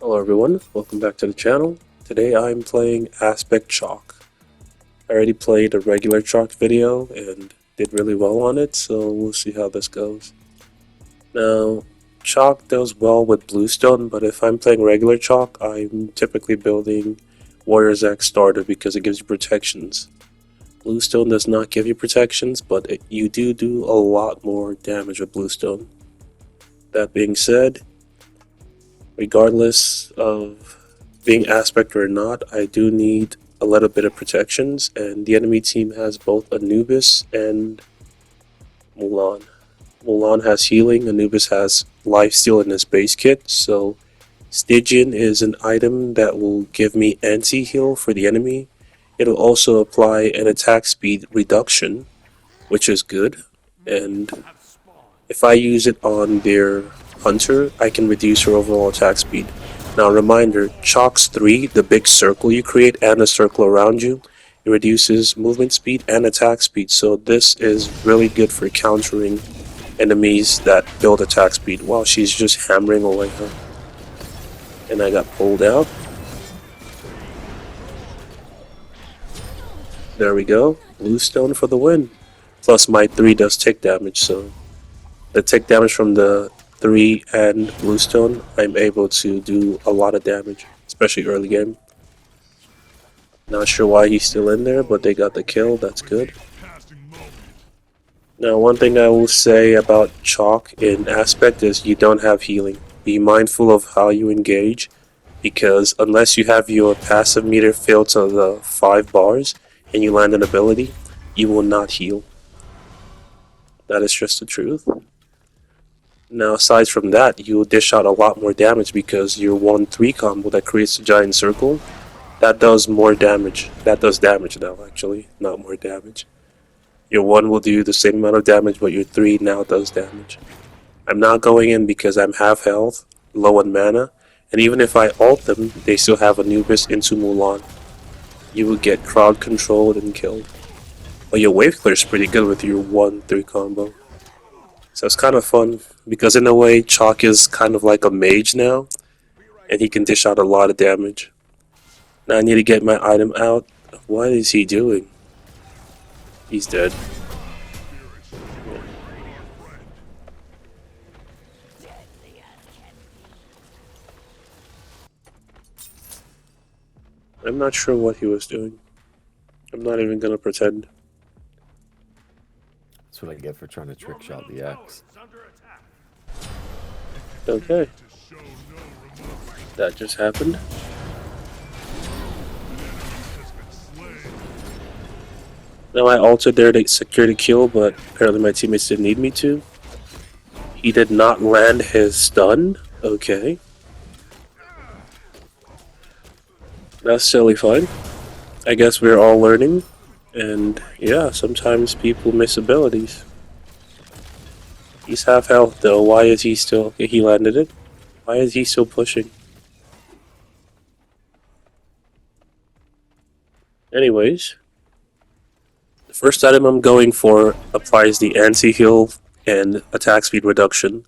Hello everyone, welcome back to the channel. Today I'm playing Aspect Chaac. I already played a regular Chaac video and did really well on it, so we'll see how this goes. Now, Chaac does well with Bluestone, but if I'm playing regular Chaac, I'm typically building Warrior's Axe starter because it gives you protections. Bluestone does not give you protections, but you do a lot more damage with Bluestone. That being said, regardless of being aspect or not, I do need a little bit of protections, and the enemy team has both Anubis and Mulan. Mulan has healing, Anubis has lifesteal in his base kit, so Stygian is an item that will give me anti-heal for the enemy. It'll also apply an attack speed reduction, which is good, and if I use it on their hunter, I can reduce her overall attack speed. Now reminder, Chaac's 3, the big circle you create and a circle around you, it reduces movement speed and attack speed, so this is really good for countering enemies that build attack speed while she's just hammering away her. And I got pulled out. There we go, Bluestone for the win. Plus my 3 does tick damage, so the tick damage from the 3 and Bluestone, I'm able to do a lot of damage, especially early game. Not sure why he's still in there, but they got the kill, that's good. Now one thing I will say about Chaac in Aspect is you don't have healing. Be mindful of how you engage, because unless you have your passive meter filled to the 5 bars and you land an ability, you will not heal. That is just the truth. Now aside from that, you will dish out a lot more damage because your 1-3 combo that creates a giant circle, that does more damage. That does damage now actually, not more damage. Your 1 will do the same amount of damage, but your 3 now does damage. I'm not going in because I'm half health, low on mana, and even if I ult them, they still have Anubis into Mulan. You will get crowd controlled and killed. But your wave clear is pretty good with your 1-3 combo. So it's kind of fun, because in a way, Chaac is kind of like a mage now, and he can dish out a lot of damage. Now I need to get my item out. What is he doing? He's dead. I'm not sure what he was doing. I'm not even gonna pretend. That's what I get for trying to trick shot the X. Okay. That just happened. Now I altered there to secure the kill, but apparently my teammates didn't need me to. He did not land his stun. Okay. That's totally fine. I guess we're all learning. And yeah, sometimes people miss abilities. He's half health though. Why is he still... Okay, he landed it. Why is he still pushing? Anyways. The first item I'm going for applies the anti-heal and attack speed reduction.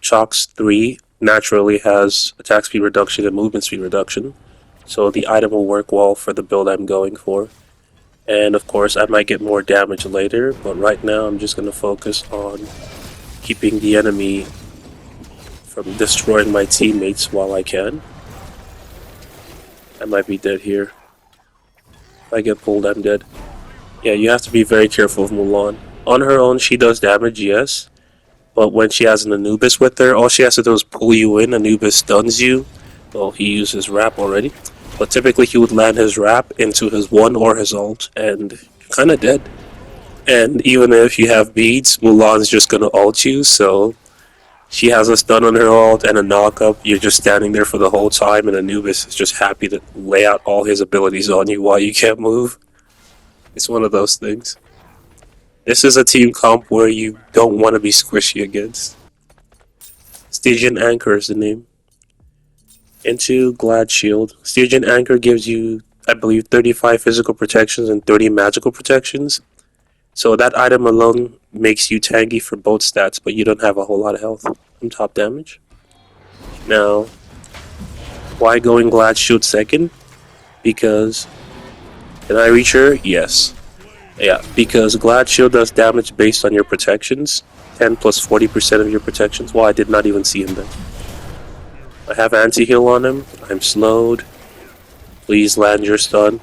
Chaac's 3 naturally has attack speed reduction and movement speed reduction. So the item will work well for the build I'm going for. And of course I might get more damage later, but right now I'm just going to focus on keeping the enemy from destroying my teammates while I can. I might be dead here. If I get pulled, I'm dead. Yeah, you have to be very careful of Mulan. On her own, she does damage, yes. But when she has an Anubis with her, all she has to do is pull you in. Anubis stuns you. Well, he used his wrap already. But typically he would land his wrap into his 1 or his ult, and you're kinda dead. And even if you have beads, Mulan's just gonna ult you, so she has a stun on her ult and a knock-up. You're just standing there for the whole time, and Anubis is just happy to lay out all his abilities on you while you can't move. It's one of those things. This is a team comp where you don't want to be squishy against. Stygian Anchor is the name. Into Glad Shield. Stygian Anchor gives you, I believe, 35 physical protections and 30 magical protections. So that item alone makes you tanky for both stats, but you don't have a whole lot of health from top damage. Now, Why going Glad Shield second? Because... Can I reach her? Yes. Yeah, because Glad Shield does damage based on your protections. 10 plus 40% of your protections. Well, I did not even see him then. I have anti-heal on him. I'm slowed. Please land your stun.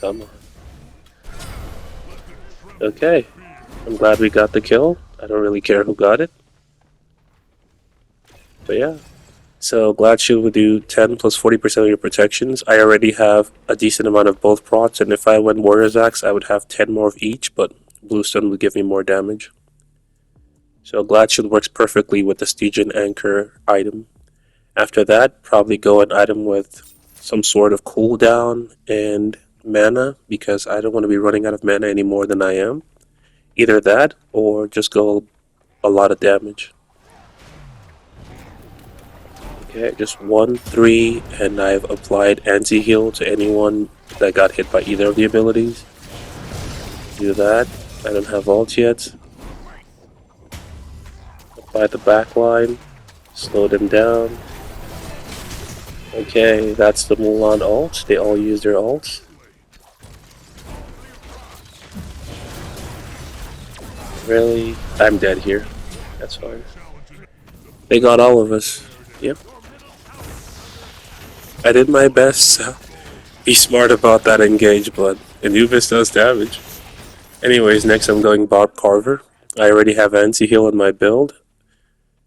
Come on. Okay. I'm glad we got the kill. I don't really care who got it. But yeah. So Glad Shield would do 10 plus 40% of your protections. I already have a decent amount of both procs, and if I went Warrior's Axe, I would have 10 more of each, but Blue Stun would give me more damage. So Glad Shield works perfectly with the Stygian Anchor item. After that, probably go an item with some sort of cooldown and mana, because I don't want to be running out of mana any more than I am. Either that, or just go a lot of damage. Okay, just 1, 3, and I've applied anti-heal to anyone that got hit by either of the abilities. Do that. I don't have ult yet. Apply the backline. Slow them down. Okay, that's the Mulan ult. They all use their ults. Really? I'm dead here. That's fine. They got all of us. Yep. I did my best, so be smart about that engage, but Anubis does damage. Anyways, next I'm going Barb Carver. I already have anti-heal in my build,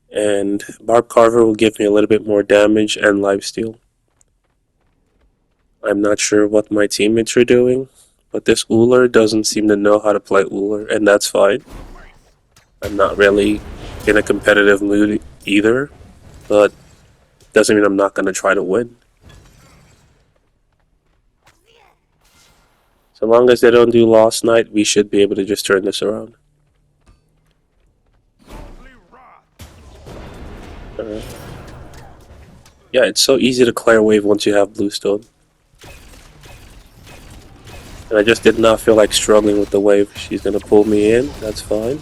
and Barb Carver will give me a little bit more damage and lifesteal. I'm not sure what my teammates are doing, but this Uller doesn't seem to know how to play Uller, and that's fine. I'm not really in a competitive mood either, but doesn't mean I'm not going to try to win. So long as they don't do Lost Night, we should be able to just turn this around. Yeah, it's so easy to clear wave once you have Bluestone. And I just did not feel like struggling with the wave. She's going to pull me in, that's fine.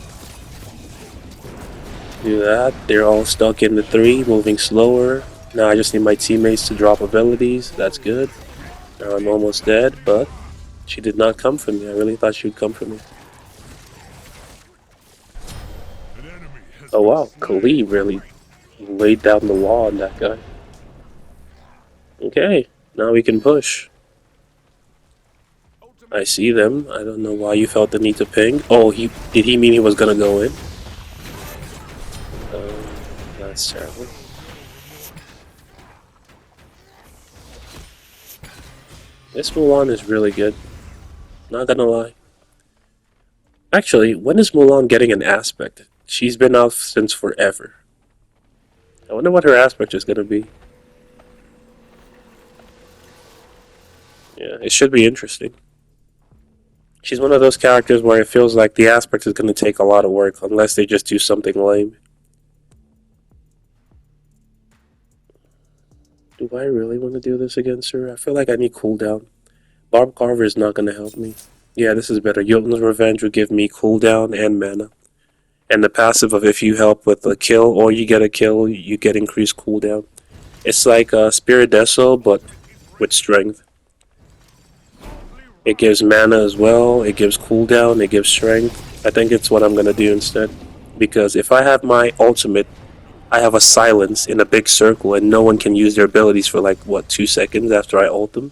Do that. They're all stuck in the 3, moving slower. Now I just need my teammates to drop abilities, that's good. Now I'm almost dead, but she did not come for me. I really thought she would come for me. Oh wow, Khalid really laid down the law on that guy. Okay, now we can push. I see them. I don't know why you felt the need to ping. Oh, did he mean he was gonna go in? That's terrible. This Mulan is really good. Not gonna lie. Actually, when is Mulan getting an aspect? She's been out since forever. I wonder what her aspect is gonna be. Yeah, it should be interesting. She's one of those characters where it feels like the aspect is gonna take a lot of work unless they just do something lame. Do I really want to do this against her? I feel like I need cooldown. Barb Carver is not going to help me. Yeah, this is better. Jotun's Revenge will give me cooldown and mana. And the passive of if you help with a kill or you get a kill, you get increased cooldown. It's like Spirit Deso, but with strength. It gives mana as well, it gives cooldown, it gives strength. I think it's what I'm going to do instead. Because if I have my ultimate, I have a silence in a big circle and no one can use their abilities for like, what, 2 seconds after I ult them?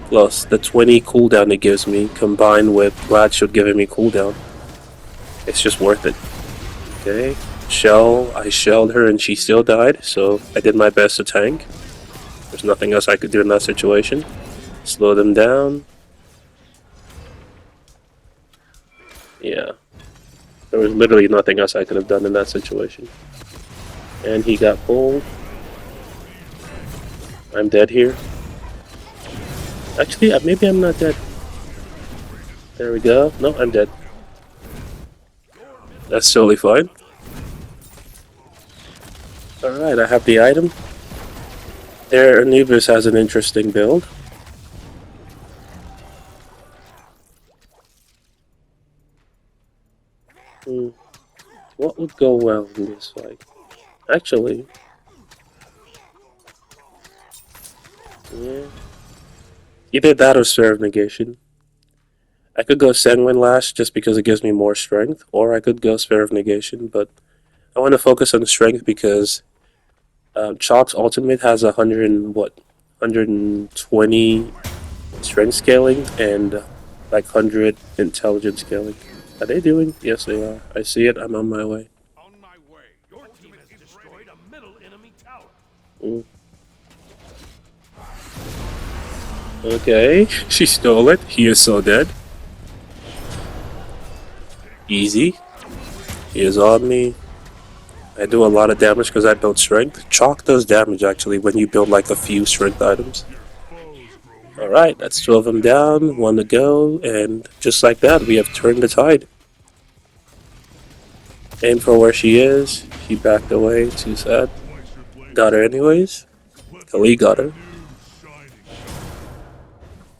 Plus the 20 cooldown it gives me combined with Glad Shield giving me cooldown. It's just worth it. Okay, I shelled her and she still died, so I did my best to tank. There's nothing else I could do in that situation. Slow them down. Yeah. There was literally nothing else I could have done in that situation. And he got pulled. I'm dead here. Actually, maybe I'm not dead. There we go. No, I'm dead. That's totally fine. Alright, I have the item. There, Anubis has an interesting build. What would go well in this fight? Actually, yeah. Either that or Serve Negation. I could go Sanguine Lash just because it gives me more strength, or I could go Sphere of Negation, but I want to focus on strength because Chaac's ultimate has 120 strength scaling and like 100 intelligence scaling. Are they doing? Yes, they are. I see it. I'm on my way. On my way. Your team has destroyed a middle enemy tower. Mm. Okay, she stole it. He is so dead. Easy. He is on me. I do a lot of damage because I build strength. Chaac does damage actually when you build like a few strength items. Alright, that's 2 of them down, 1 to go, and just like that, we have turned the tide. Aim for where she is. She backed away, too sad. Got her anyways. Kali got her.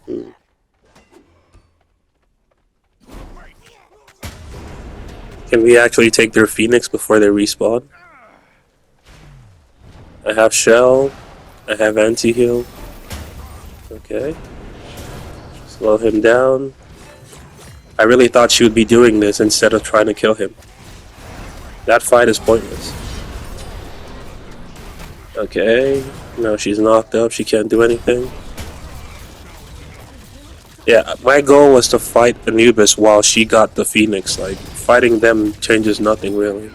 Hmm. Can we actually take their Phoenix before they respawn? I have Shell. I have Anti-Heal. Okay. Slow him down. I really thought she would be doing this instead of trying to kill him. That fight is pointless. Okay. No, she's knocked up. She can't do anything. Yeah, my goal was to fight Anubis while she got the Phoenix. Like, fighting them changes nothing, really.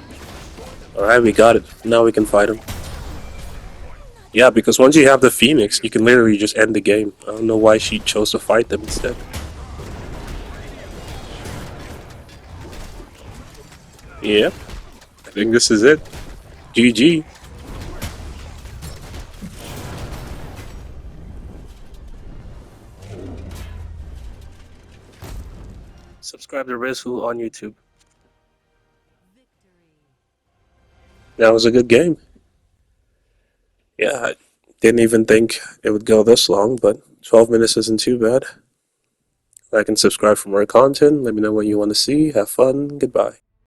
Alright, we got it. Now we can fight him. Yeah, because once you have the Phoenix, you can literally just end the game. I don't know why she chose to fight them instead. Yep. I think this is it. GG. Subscribe to Rizzwho on YouTube. That was a good game. Yeah, I didn't even think it would go this long, but 12 minutes isn't too bad. Like and subscribe for more content. Let me know what you want to see. Have fun. Goodbye.